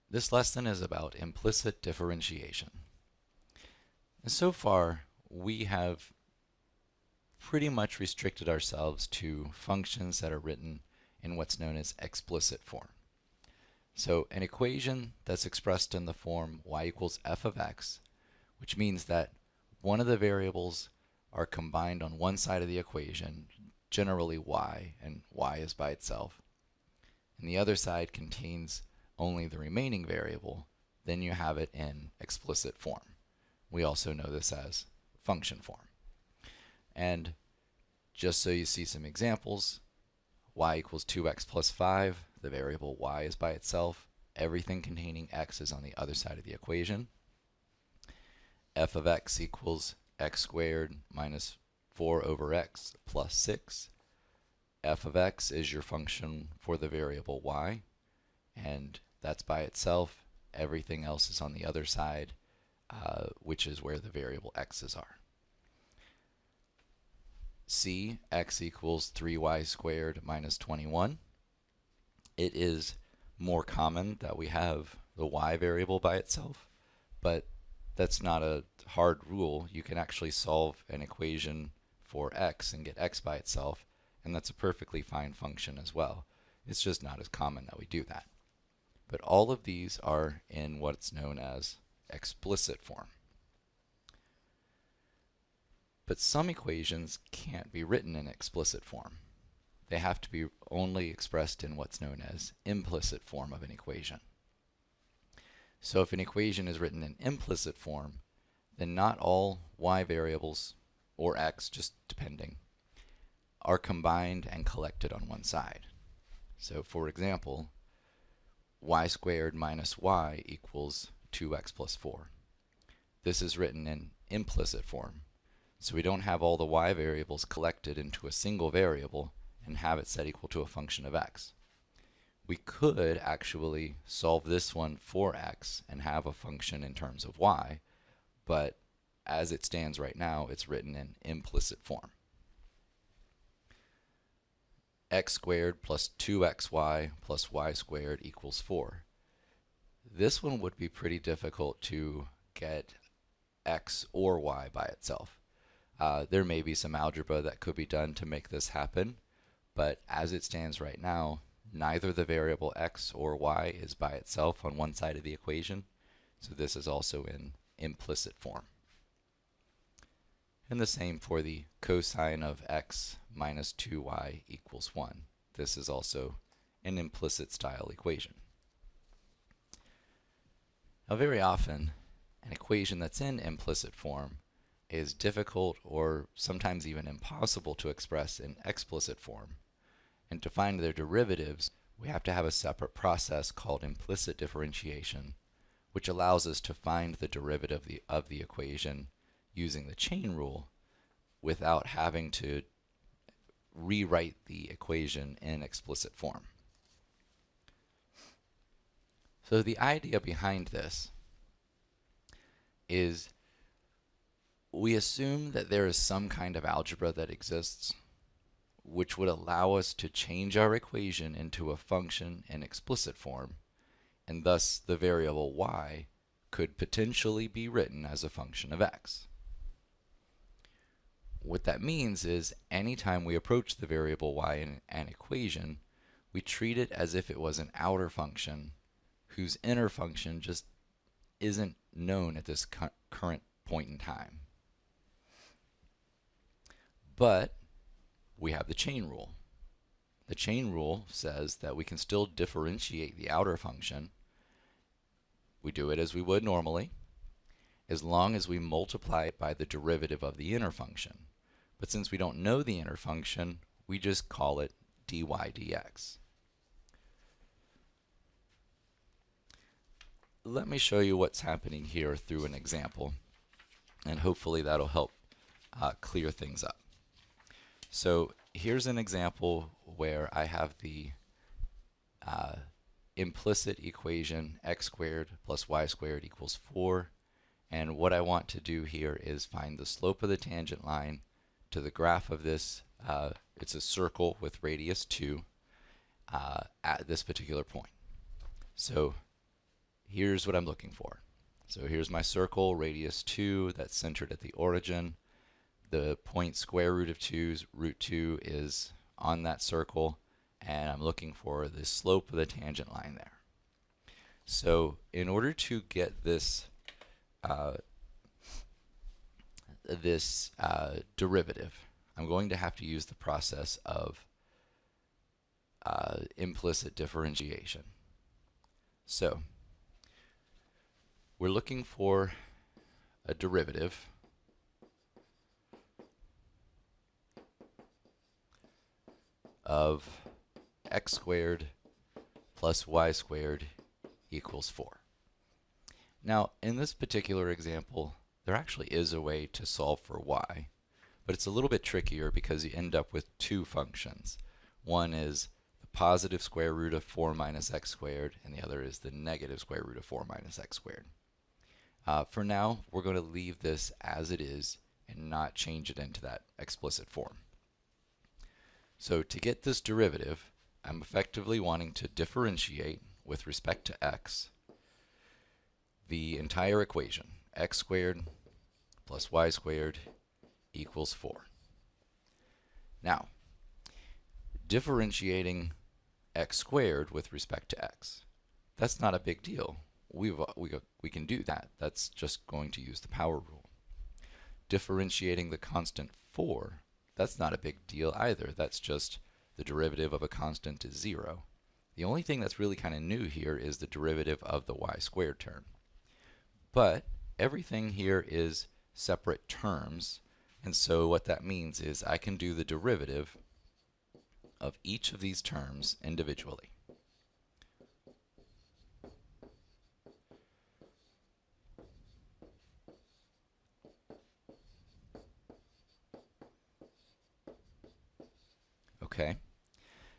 This lesson is about implicit differentiation. And so far, we have pretty much restricted ourselves to functions that are written in what's known as explicit form. So an equation that's expressed in the form y equals f of x, which means that one of the variables are combined on one side of the equation, generally y, and y is by itself, and the other side contains only the remaining variable, then you have it in explicit form. We also know this as function form. And just so you see some examples, y equals 2x plus 5, the variable y is by itself, everything containing x is on the other side of the equation. F of x equals x squared minus 4 over x plus 6. F of x is your function for the variable y, and that's by itself. Everything else is on the other side, which is where the variable x's are. C, x equals 3y squared minus 21. It is more common that we have the y variable by itself, but that's not a hard rule. You can actually solve an equation for x and get x by itself, and that's a perfectly fine function as well. It's just not as common that we do that. But all of these are in what's known as explicit form. But some equations can't be written in explicit form. They have to be only expressed in what's known as implicit form of an equation. So if an equation is written in implicit form, then not all y variables, or x, just depending, are combined and collected on one side. So for example, y squared minus y equals 2x plus 4. This is written in implicit form. So we don't have all the y variables collected into a single variable and have it set equal to a function of x. We could actually solve this one for x and have a function in terms of y, but as it stands right now, it's written in implicit form. X squared plus 2xy plus y squared equals 4. This one would be pretty difficult to get x or y by itself. There may be some algebra that could be done to make this happen, but as it stands right now, neither the variable x or y is by itself on one side of the equation, so this is also in implicit form. And the same for the cosine of x minus 2y equals 1. This is also an implicit style equation. Now very often, an equation that's in implicit form is difficult or sometimes even impossible to express in explicit form. And to find their derivatives, we have to have a separate process called implicit differentiation, which allows us to find the derivative of the equation using the chain rule without having to rewrite the equation in explicit form. So the idea behind this is we assume that there is some kind of algebra that exists which would allow us to change our equation into a function in explicit form, and thus the variable y could potentially be written as a function of x. What that means is anytime we approach the variable y in an equation, we treat it as if it was an outer function whose inner function just isn't known at this current point in time. But we have the chain rule. The chain rule says that we can still differentiate the outer function. We do it as we would normally, as long as we multiply it by the derivative of the inner function. But since we don't know the inner function, we just call it dy dx. Let me show you what's happening here through an example, and hopefully that'll help clear things up. So here's an example where I have the implicit equation x squared plus y squared equals 4, and what I want to do here is find the slope of the tangent line to the graph of this. It's a circle with radius 2 at this particular point. So here's what I'm looking for. So here's my circle, radius 2, that's centered at the origin. The point square root of 2's root 2 is on that circle, and I'm looking for the slope of the tangent line there. So in order to get this derivative, I'm going to have to use the process of implicit differentiation. So we're looking for a derivative of x squared plus y squared equals 4. Now, in this particular example, there actually is a way to solve for y, but it's a little bit trickier because you end up with two functions. One is the positive square root of 4 minus x squared, and the other is the negative square root of 4 minus x squared. For now, we're going to leave this as it is and not change it into that explicit form. So to get this derivative, I'm effectively wanting to differentiate with respect to x the entire equation, x squared plus y squared equals 4. Now, differentiating x squared with respect to x, that's not a big deal. We can do that. That's just going to use the power rule. Differentiating the constant 4, that's not a big deal either. That's just the derivative of a constant is 0. The only thing that's really kind of new here is the derivative of the y squared term. But everything here is separate terms, and so what that means is I can do the derivative of each of these terms individually. Okay.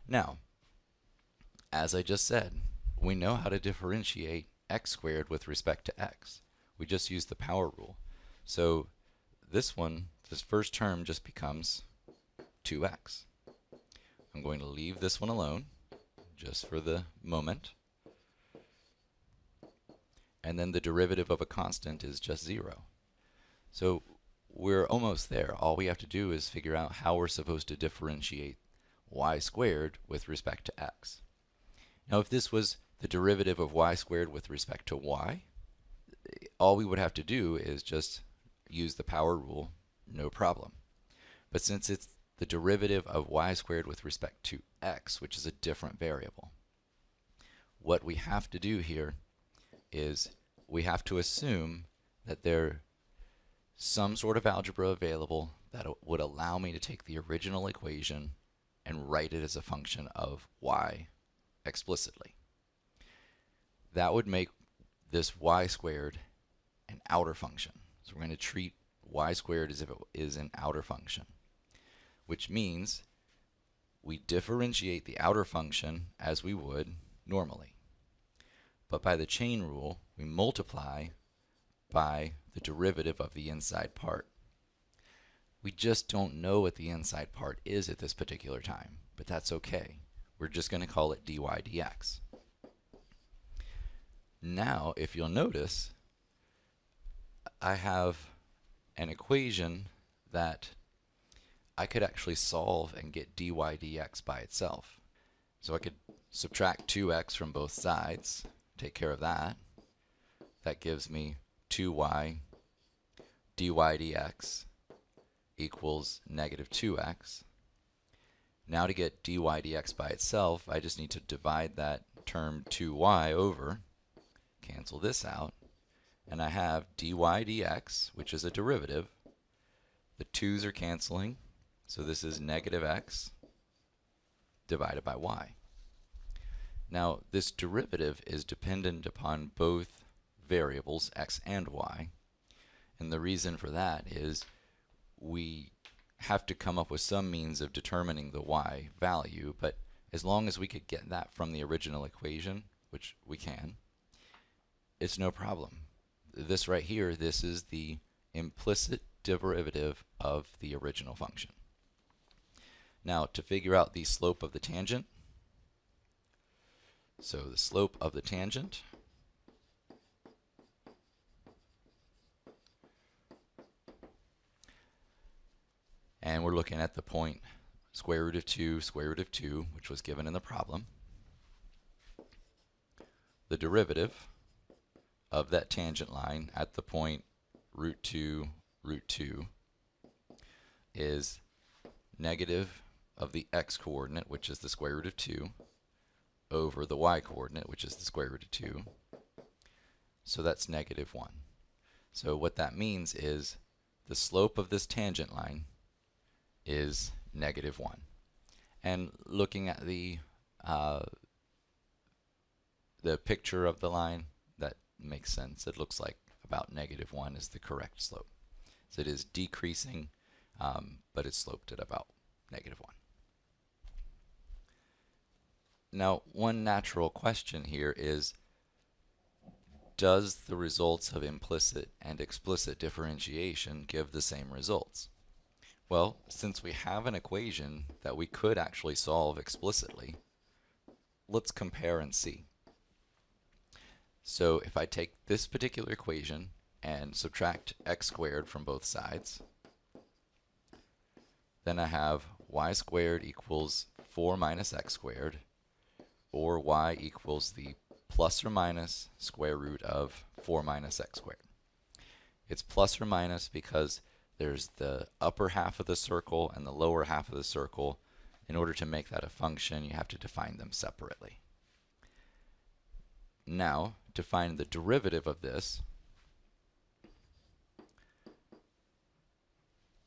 Now, as I just said, we know how to differentiate x squared with respect to x. We just use the power rule. So this first term just becomes 2x. I'm going to leave this one alone just for the moment. And then the derivative of a constant is just 0. So we're almost there. All we have to do is figure out how we're supposed to differentiate y squared with respect to x. Now, if this was the derivative of y squared with respect to y, all we would have to do is just use the power rule, no problem. But since it's the derivative of y squared with respect to x, which is a different variable, what we have to do here is we have to assume that there's some sort of algebra available that would allow me to take the original equation and write it as a function of y explicitly. That would make this y squared an outer function. So we're going to treat y squared as if it is an outer function, which means we differentiate the outer function as we would normally. But by the chain rule, we multiply by the derivative of the inside part. We just don't know what the inside part is at this particular time, but that's okay. We're just going to call it dy dx. Now, if you'll notice, I have an equation that I could actually solve and get dy dx by itself. So I could subtract 2x from both sides, take care of that. That gives me 2y dy dx equals negative 2x. Now to get dy dx by itself, I just need to divide that term 2y over, cancel this out, and I have dy dx, which is a derivative. The 2's are canceling, so this is negative x divided by y. Now, this derivative is dependent upon both variables, x and y, and the reason for that is we have to come up with some means of determining the y value, but as long as we could get that from the original equation, which we can, it's no problem. This right here, this is the implicit derivative of the original function. Now, to figure out the slope of the tangent, so the slope of the tangent And we're looking at the point square root of 2, square root of 2, which was given in the problem. The derivative of that tangent line at the point root 2 is negative of the x-coordinate, which is the square root of 2, over the y-coordinate, which is the square root of 2. So that's negative 1. So what that means is the slope of this tangent line is negative 1. And looking at the picture of the line, that makes sense. It looks like about negative 1 is the correct slope. So it is decreasing, but it's sloped at about negative 1. Now, one natural question here is, does the results of implicit and explicit differentiation give the same results? Well, since we have an equation that we could actually solve explicitly, let's compare and see. So if I take this particular equation and subtract x squared from both sides, then I have y squared equals 4 minus x squared, or y equals the plus or minus square root of 4 minus x squared. It's plus or minus because there's the upper half of the circle and the lower half of the circle. In order to make that a function, you have to define them separately. Now, to find the derivative of this,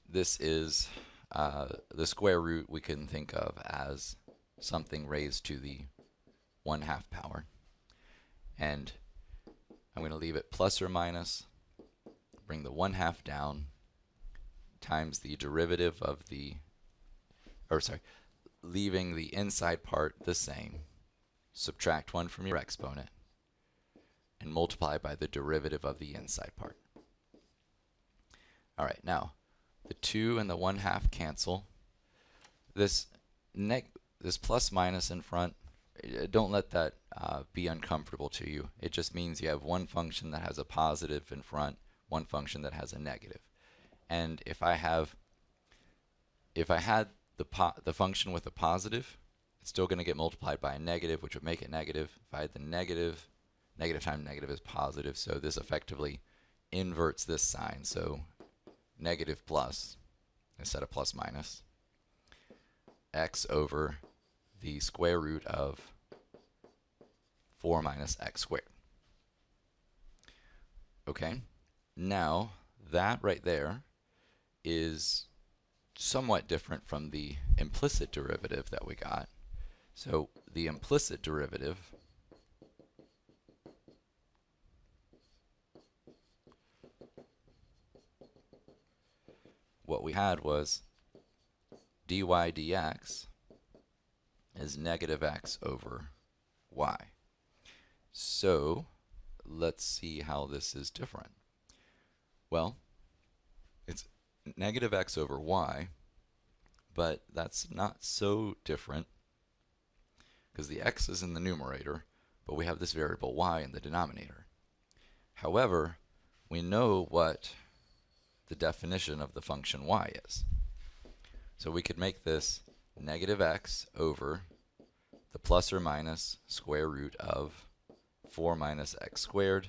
this is the square root we can think of as something raised to the 1/2 power. And I'm going to leave it plus or minus, bring the 1/2 down, times the derivative of the, leaving the inside part the same, subtract 1 from your exponent, and multiply by the derivative of the inside part. All right, now the 2 and the 1/2 cancel. This plus minus in front, don't let that be uncomfortable to you. It just means you have one function that has a positive in front, one function that has a negative. And if I had the function with a positive, it's still going to get multiplied by a negative, which would make it negative. If I had the negative, negative times negative is positive, so this effectively inverts this sign. So negative plus instead of plus minus, x over the square root of 4 minus x squared. Okay, now that right there is somewhat different from the implicit derivative that we got. So the implicit derivative what we had was dy dx is negative x over y. So let's see how this is different. Well, it's negative x over y, but that's not so different because the x is in the numerator, but we have this variable y in the denominator. However, we know what the definition of the function y is. So we could make this negative x over the plus or minus square root of 4 minus x squared,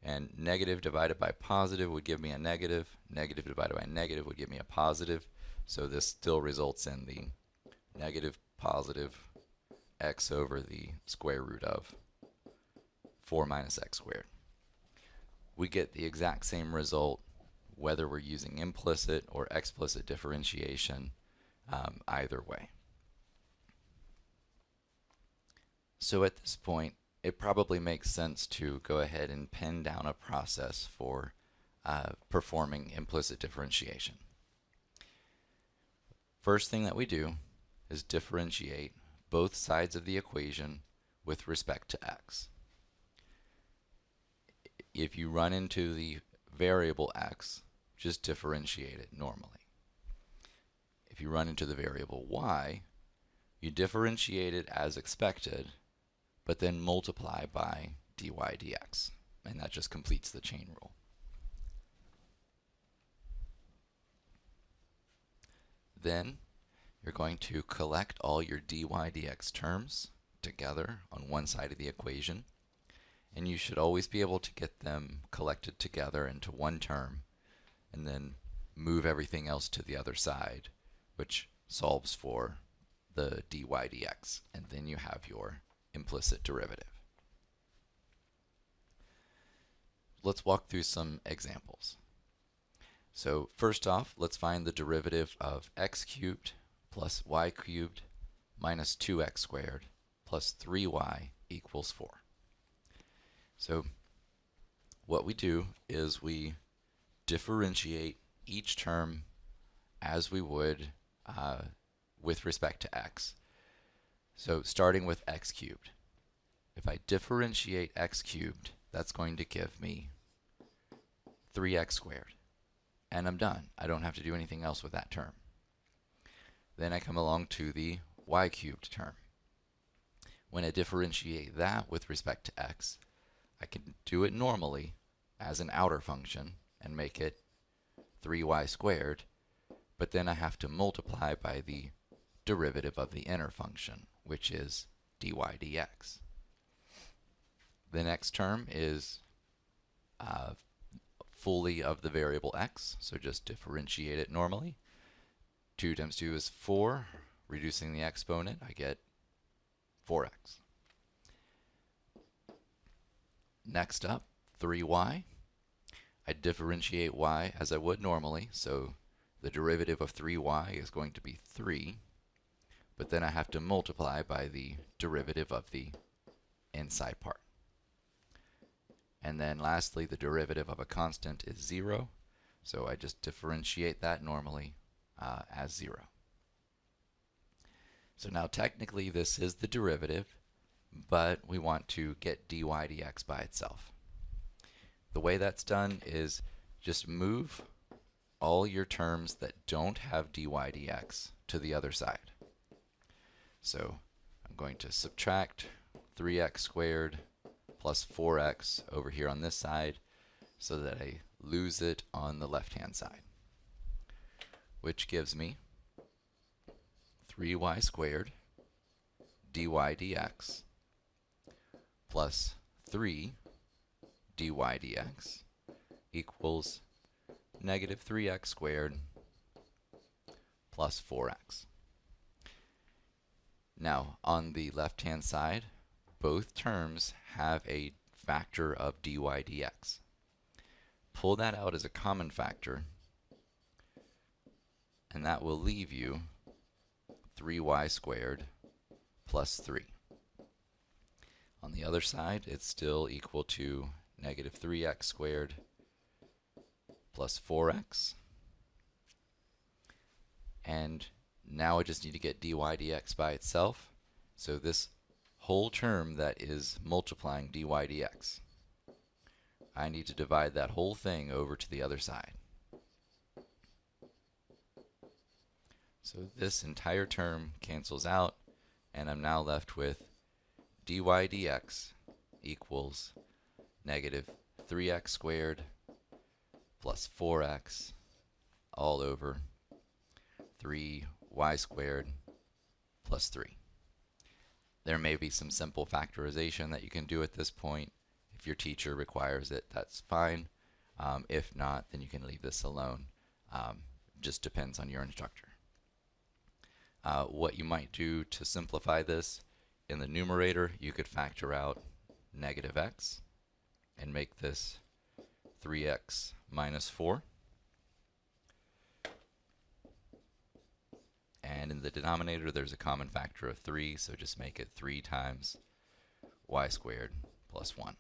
and negative divided by positive would give me a negative, negative divided by negative would give me a positive, so this still results in the negative positive x over the square root of 4 minus x squared. We get the exact same result whether we're using implicit or explicit differentiation, either way. So at this point, it probably makes sense to go ahead and pen down a process for performing implicit differentiation. First thing that we do is differentiate both sides of the equation with respect to x. If you run into the variable x, just differentiate it normally. If you run into the variable y, you differentiate it as expected, but then multiply by dy dx, and that just completes the chain rule. Then you're going to collect all your dy dx terms together on one side of the equation, and you should always be able to get them collected together into one term and then move everything else to the other side, which solves for the dy dx, and then you have your implicit derivative. Let's walk through some examples. So first off, let's find the derivative of x cubed plus y cubed minus 2x squared plus 3y equals 4. So what we do is we differentiate each term as we would with respect to x. So starting with x cubed. If I differentiate x cubed, that's going to give me 3x squared. And I'm done. I don't have to do anything else with that term. Then I come along to the y cubed term. When I differentiate that with respect to x, I can do it normally as an outer function and make it 3y squared, but then I have to multiply by the derivative of the inner function, which is dy dx. The next term is fully of the variable x, so just differentiate it normally. 2 times 2 is 4. Reducing the exponent, I get 4x. Next up, 3y. I differentiate y as I would normally, so the derivative of 3y is going to be 3, but then I have to multiply by the derivative of the inside part. And then lastly, the derivative of a constant is 0, so I just differentiate that normally as 0. So now technically this is the derivative, but we want to get dy dx by itself. The way that's done is just move all your terms that don't have dy dx to the other side. So I'm going to subtract 3x squared plus 4x over here on this side so that I lose it on the left-hand side, which gives me 3y squared dy dx plus 3 dy dx equals negative 3x squared plus 4x. Now, on the left-hand side, both terms have a factor of dy dx. Pull that out as a common factor, and that will leave you 3y squared plus 3. On the other side, it's still equal to negative 3x squared plus 4x. And now I just need to get dy dx by itself. So this whole term that is multiplying dy dx, I need to divide that whole thing over to the other side. So this entire term cancels out, and I'm now left with dy dx equals negative 3x squared plus 4x all over 3y squared plus 3. There may be some simple factorization that you can do at this point. If your teacher requires it, that's fine. If not, then you can leave this alone. Just depends on your instructor. What you might do to simplify this, in the numerator, you could factor out negative x and make this 3x minus 4. And in the denominator, there's a common factor of 3, so just make it 3 times y squared plus 1.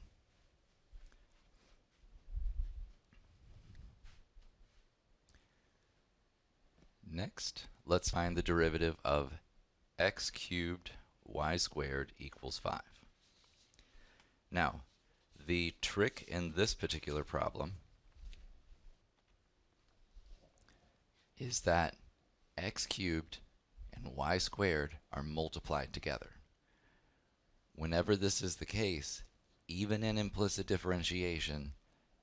Next, let's find the derivative of x cubed y squared equals 5. Now, the trick in this particular problem is that x cubed and y squared are multiplied together. Whenever this is the case, even in implicit differentiation,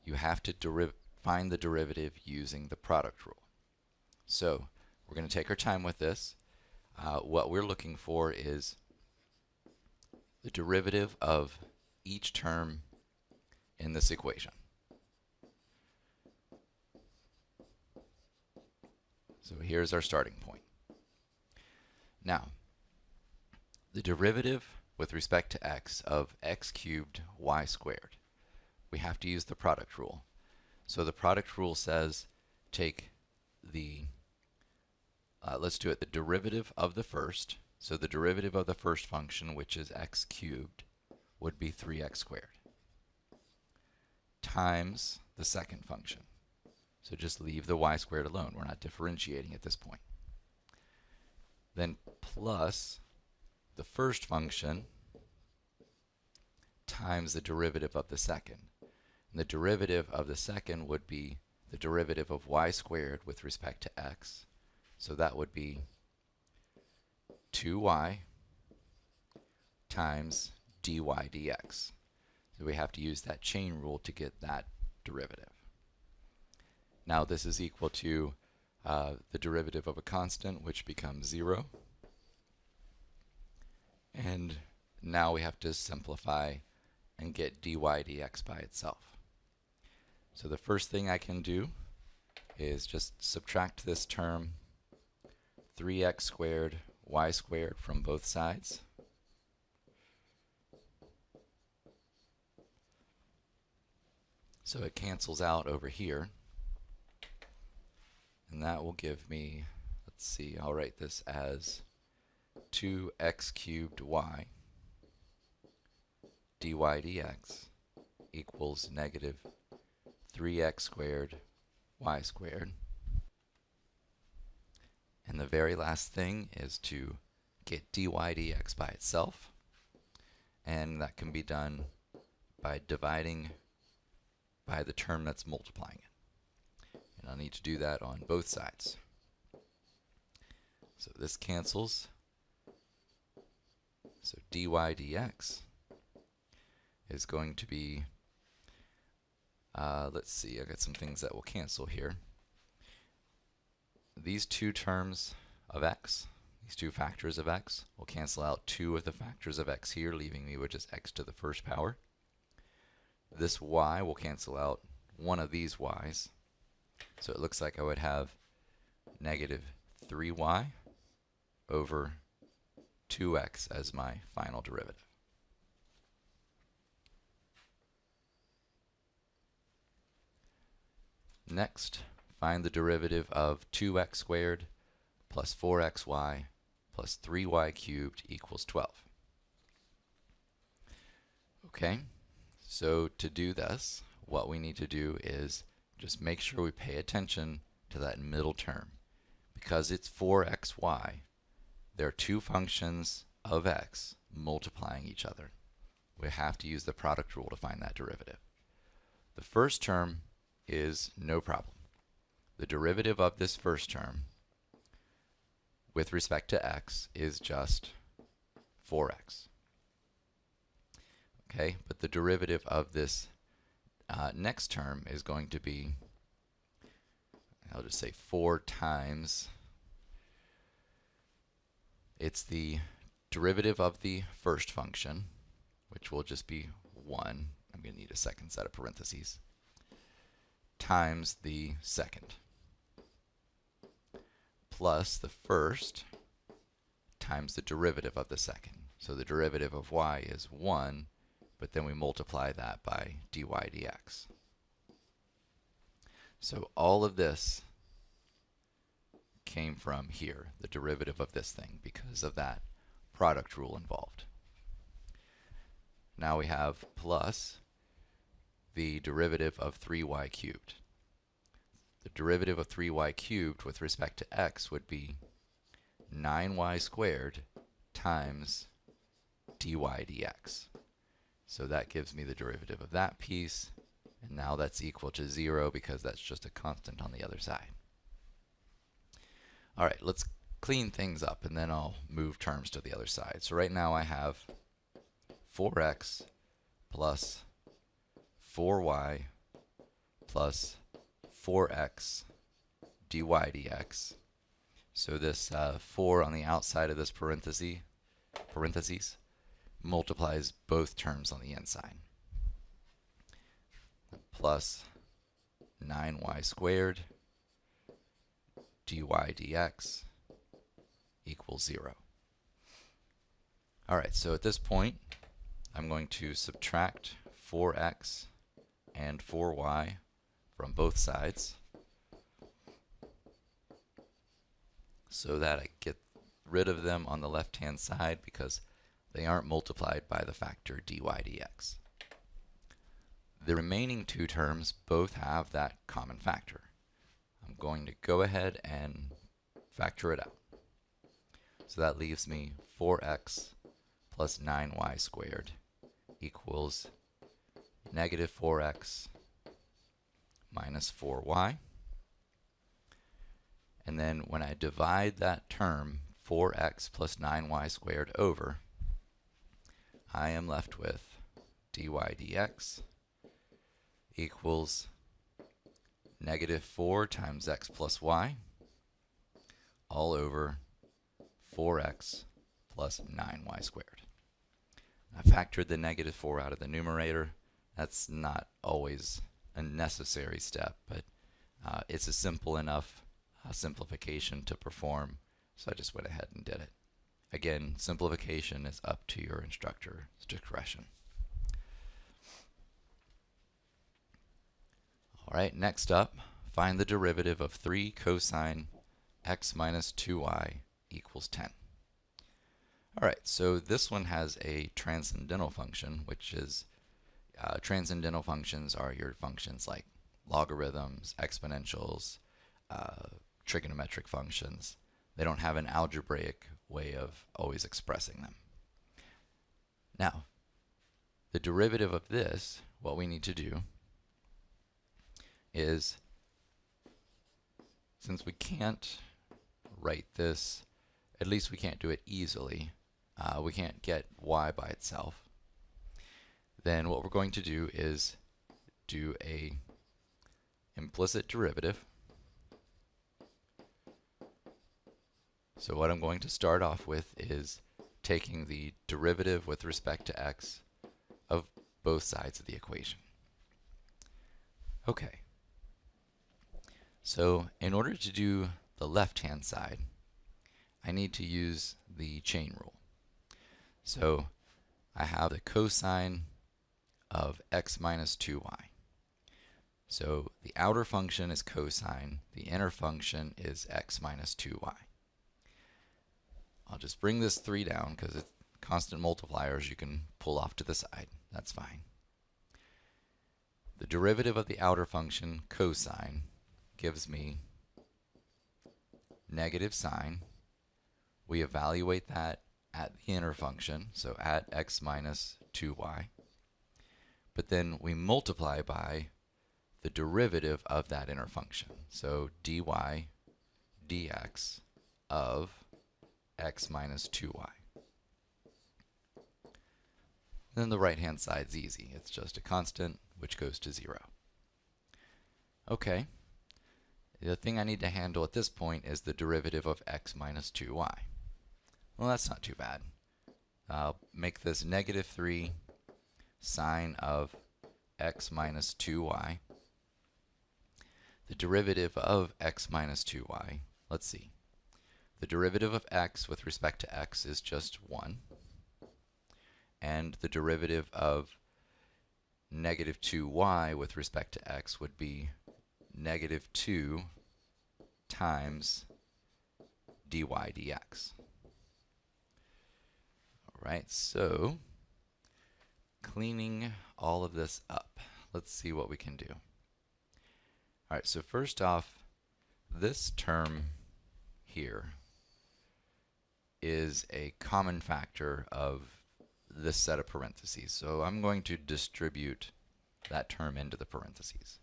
you have to find the derivative using the product rule. So we're going to take our time with this. What we're looking for is the derivative of each term in this equation. So here's our starting point. Now, the derivative with respect to x of x cubed y squared, we have to use the product rule. So the product rule says take the, let's do it, the derivative of the first. So the derivative of the first function, which is x cubed, would be 3x squared, times the second function. So just leave the y squared alone. We're not differentiating at this point. Then plus the first function times the derivative of the second. And the derivative of the second would be the derivative of y squared with respect to x. So that would be 2y times dy dx. So we have to use that chain rule to get that derivative. Now this is equal to the derivative of a constant, which becomes 0. And now we have to simplify and get dy dx by itself. So the first thing I can do is just subtract this term 3x squared y squared from both sides. So it cancels out over here. And that will give me, let's see, I'll write this as 2x cubed y dy dx equals negative 3x squared y squared. And the very last thing is to get dy dx by itself. And that can be done by dividing by the term that's multiplying it. And I'll need to do that on both sides. So this cancels. So dy dx is going to be, let's see, I've got some things that will cancel here. These two terms of x, these two factors of x, will cancel out 2 of the factors of x here, leaving me with just x to the first power. This y will cancel out one of these y's. So it looks like I would have negative 3y over 2x as my final derivative. Next, find the derivative of 2x squared plus 4xy plus 3y cubed equals 12. Okay, so to do this, what we need to do is just make sure we pay attention to that middle term. Because it's 4xy, there are two functions of x multiplying each other. We have to use the product rule to find that derivative. The first term is no problem. The derivative of this first term with respect to x is just 4x. Okay, but the derivative of this next term is going to be, I'll just say 4 times, it's the derivative of the first function, which will just be 1. I'm going to need a second set of parentheses, times the second, plus the first times the derivative of the second. So the derivative of y is 1, but then we multiply that by dy dx. So all of this came from here, the derivative of this thing, because of that product rule involved. Now we have plus the derivative of 3y cubed. The derivative of 3y cubed with respect to x would be 9y squared times dy dx. So that gives me the derivative of that piece, and now that's equal to 0 because that's just a constant on the other side. All right, let's clean things up, and then I'll move terms to the other side. So right now I have 4x plus 4y plus 4x dy dx. So this 4 on the outside of this parentheses multiplies both terms on the inside. Plus 9y squared dy dx equals 0. All right, so at this point, I'm going to subtract 4x and 4y from both sides so that I get rid of them on the left-hand side because they aren't multiplied by the factor dy dx. The remaining two terms both have that common factor. I'm going to go ahead and factor it out. So that leaves me 4x plus 9y squared equals negative 4x minus 4y. And then when I divide that term, 4x plus 9y squared over, I am left with dy dx equals negative 4 times x plus y all over 4x plus 9y squared. I factored the negative 4 out of the numerator. That's not always a necessary step, but it's a simple enough simplification to perform, so I just went ahead and did it. Again, simplification is up to your instructor's discretion. All right, next up, find the derivative of 3 cosine x minus 2y equals 10. All right, so this one has a transcendental function, which is transcendental functions are your functions like logarithms, exponentials, trigonometric functions. They don't have an algebraic way of always expressing them. Now, the derivative of this, what we need to do is, since we can't write this, at least we can't do it easily, we can't get y by itself, then what we're going to do is do a implicit derivative. So what I'm going to start off with is taking the derivative with respect to x of both sides of the equation. Okay. So in order to do the left-hand side, I need to use the chain rule. So I have the cosine of x minus 2y. So the outer function is cosine, the inner function is x minus 2y. I'll just bring this 3 down because it's constant multipliers you can pull off to the side. That's fine. The derivative of the outer function, cosine, gives me negative sine. We evaluate that at the inner function, so at x minus 2y. But then we multiply by the derivative of that inner function. So dy dx of x minus 2y. Then the right-hand side's easy. It's just a constant which goes to 0. Okay. The thing I need to handle at this point is the derivative of x minus 2y. Well, that's not too bad. I'll make this negative 3 sine of x minus 2y. The derivative of x minus 2y, let's see. The derivative of x with respect to x is just 1. And the derivative of negative 2y with respect to x would be negative 2 times dy dx. All right, so cleaning all of this up, let's see what we can do. All right, so first off, this term here is a common factor of this set of parentheses. So I'm going to distribute that term into the parentheses.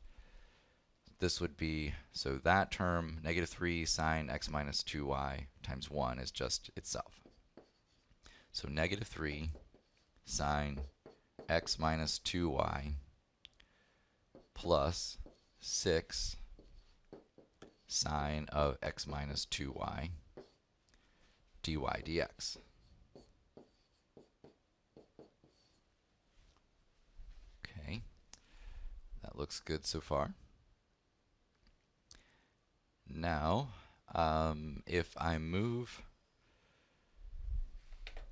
This would be, so that term, negative 3 sine x minus 2y times 1 is just itself. So negative 3 sine x minus 2y plus 6 sine of x minus 2y dy dx. Okay, that looks good so far. Now, if I move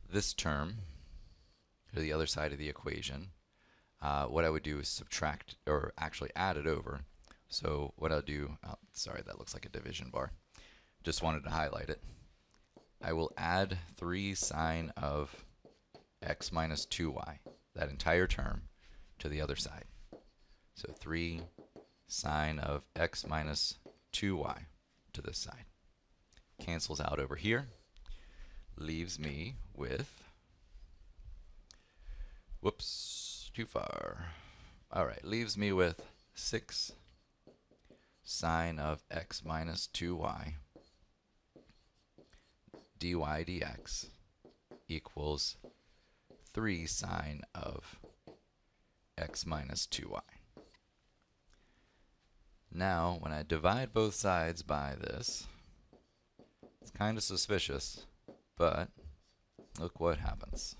this term to the other side of the equation, what I would do is subtract, or actually add it over. So what I'll do, oh, sorry, that looks like a division bar. Just wanted to highlight it. I will add 3 sine of x minus 2y, that entire term, to the other side. So 3 sine of x minus 2y to this side. Cancels out over here. Leaves me with, whoops, too far. All right, leaves me with 6 sine of x minus 2y dy dx equals 3 sine of x minus 2y. Now, when I divide both sides by this, it's kind of suspicious, but look what happens.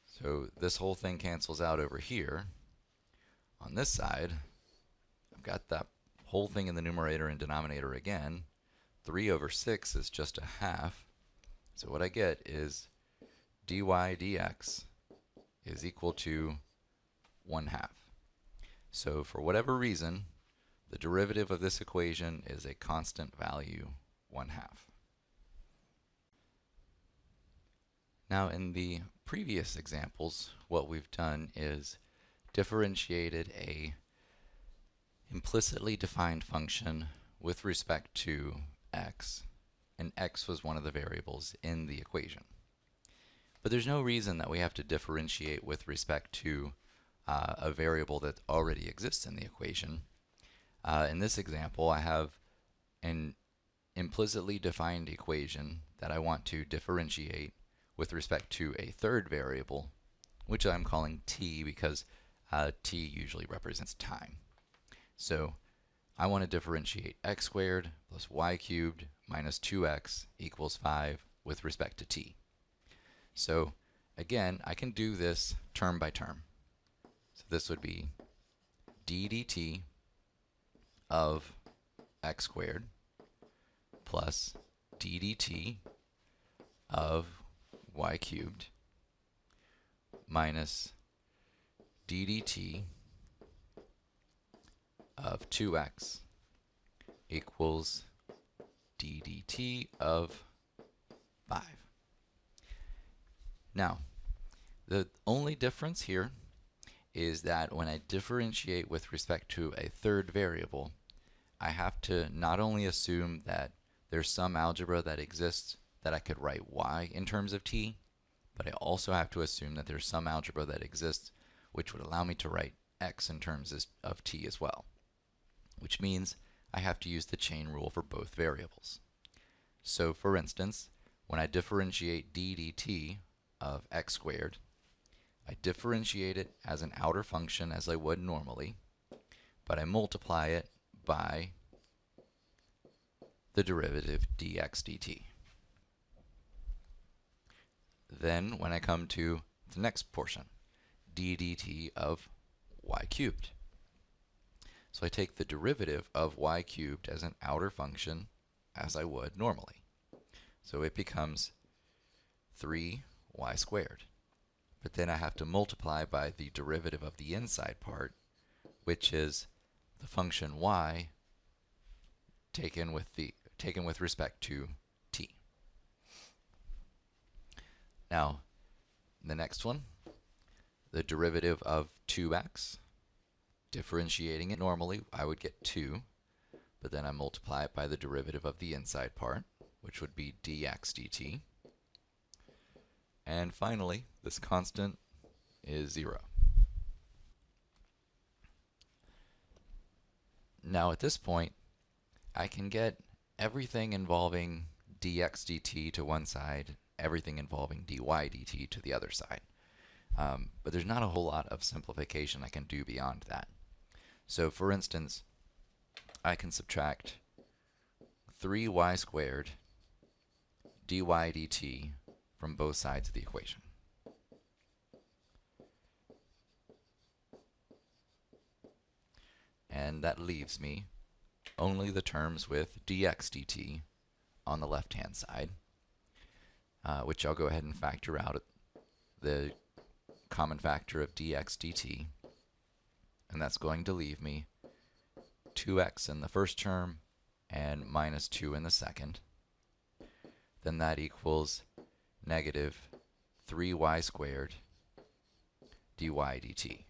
So this whole thing cancels out over here. On this side, I've got that whole thing in the numerator and denominator again. 3 over 6 is just a half. So what I get is dy dx is equal to 1/2. So for whatever reason, the derivative of this equation is a constant value 1/2. Now in the previous examples, what we've done is differentiated a implicitly defined function with respect to x, and x was one of the variables in the equation. But there's no reason that we have to differentiate with respect to a variable that already exists in the equation. In this example, I have an implicitly defined equation that I want to differentiate with respect to a third variable, which I'm calling t because t usually represents time. So I want to differentiate x squared plus y cubed minus 2x equals 5 with respect to t. So again, I can do this term by term. So this would be d dt of x squared plus d dt of y cubed minus d dt of 2x equals d dt of 5. Now, the only difference here is that when I differentiate with respect to a third variable, I have to not only assume that there's some algebra that exists that I could write y in terms of t, but I also have to assume that there's some algebra that exists which would allow me to write x in terms of t as well, which means I have to use the chain rule for both variables. So for instance, when I differentiate d dt of x squared, I differentiate it as an outer function as I would normally, but I multiply it by the derivative dx dt. Then when I come to the next portion, d dt of y cubed. So I take the derivative of y cubed as an outer function as I would normally. So it becomes 3y squared. But then I have to multiply by the derivative of the inside part, which is the function y taken with respect to t. Now, the next one, the derivative of 2x, differentiating it normally, I would get 2, but then I multiply it by the derivative of the inside part, which would be dx dt. And finally, this constant is 0. Now at this point, I can get everything involving dx dt to one side, everything involving dy dt to the other side. But there's not a whole lot of simplification I can do beyond that. So for instance, I can subtract 3y squared dy dt from both sides of the equation. And that leaves me only the terms with dx dt on the left-hand side, which I'll go ahead and factor out the common factor of dx dt, and that's going to leave me 2x in the first term and minus 2 in the second. Then that equals negative 3y squared dy dt.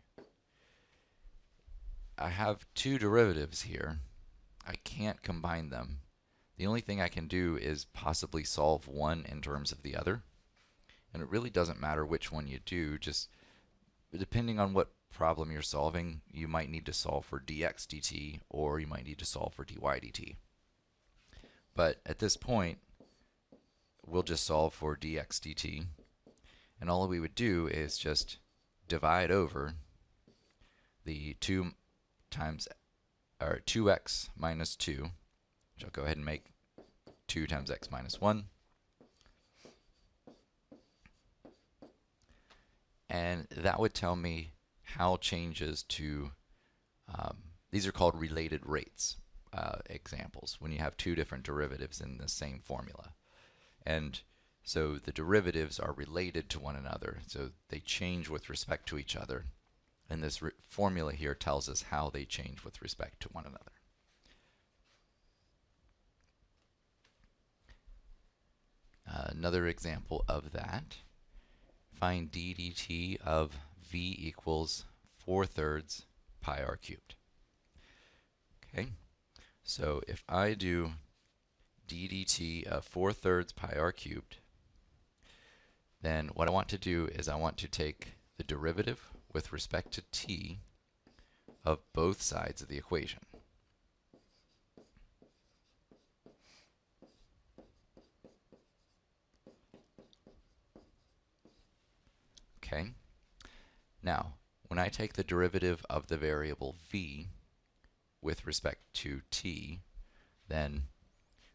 I have two derivatives here. I can't combine them. The only thing I can do is possibly solve one in terms of the other. And it really doesn't matter which one you do, just depending on what problem you're solving, you might need to solve for dx dt or you might need to solve for dy dt. But at this point, we'll just solve for dx dt, and all we would do is just divide over the 2x minus 2, which I'll go ahead and make 2 times x minus 1. And that would tell me how changes to, these are called related rates examples, when you have two different derivatives in the same formula. And so the derivatives are related to one another, so they change with respect to each other. And this formula here tells us how they change with respect to one another. Another example of that, find d dt of v equals 4/3 pi r cubed. Okay, so if I do d dt of 4/3 pi r cubed, then what I want to do is I want to take the derivative with respect to t of both sides of the equation. Okay. Now, when I take the derivative of the variable v with respect to t, then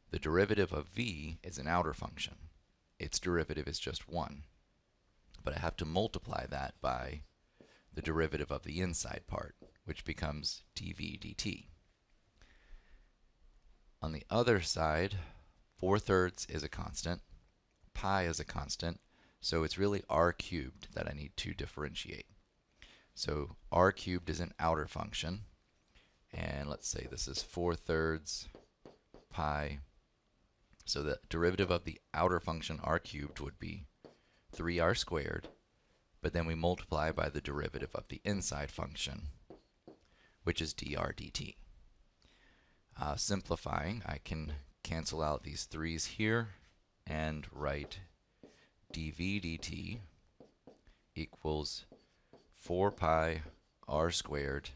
the derivative of v is an outer function. Its derivative is just 1. But I have to multiply that by the derivative of the inside part, which becomes dv dt. On the other side, 4/3 is a constant, pi is a constant, so it's really r cubed that I need to differentiate. So r cubed is an outer function, and let's say this is 4/3 pi. So the derivative of the outer function r cubed would be 3r squared, but then we multiply by the derivative of the inside function, which is dr dt. Simplifying, I can cancel out these 3's here and write dv dt equals 4 pi r squared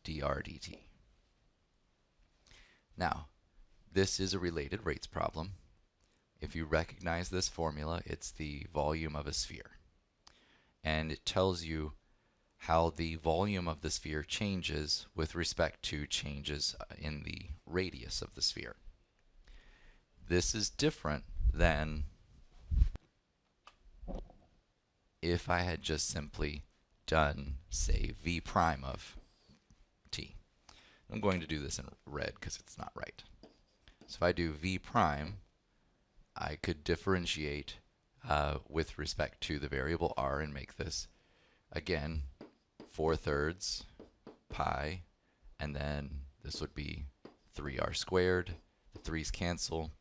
dr dt. Now, this is a related rates problem. If you recognize this formula, it's the volume of a sphere. And it tells you how the volume of the sphere changes with respect to changes in the radius of the sphere. This is different than if I had just simply done, say, v prime of t. I'm going to do this in red because it's not right. So if I do v prime, I could differentiate with respect to the variable r and make this, again, 4/3 pi, and then this would be 3r squared. The 3's cancel.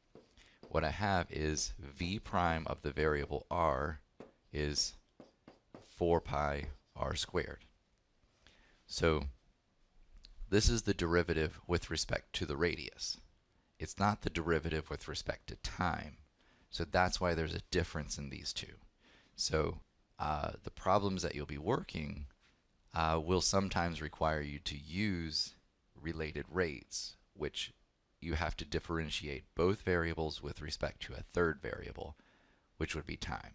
What I have is v prime of the variable r is 4 pi r squared. So this is the derivative with respect to the radius. It's not the derivative with respect to time. So that's why there's a difference in these two. So the problems that you'll be working will sometimes require you to use related rates, which you have to differentiate both variables with respect to a third variable, which would be time.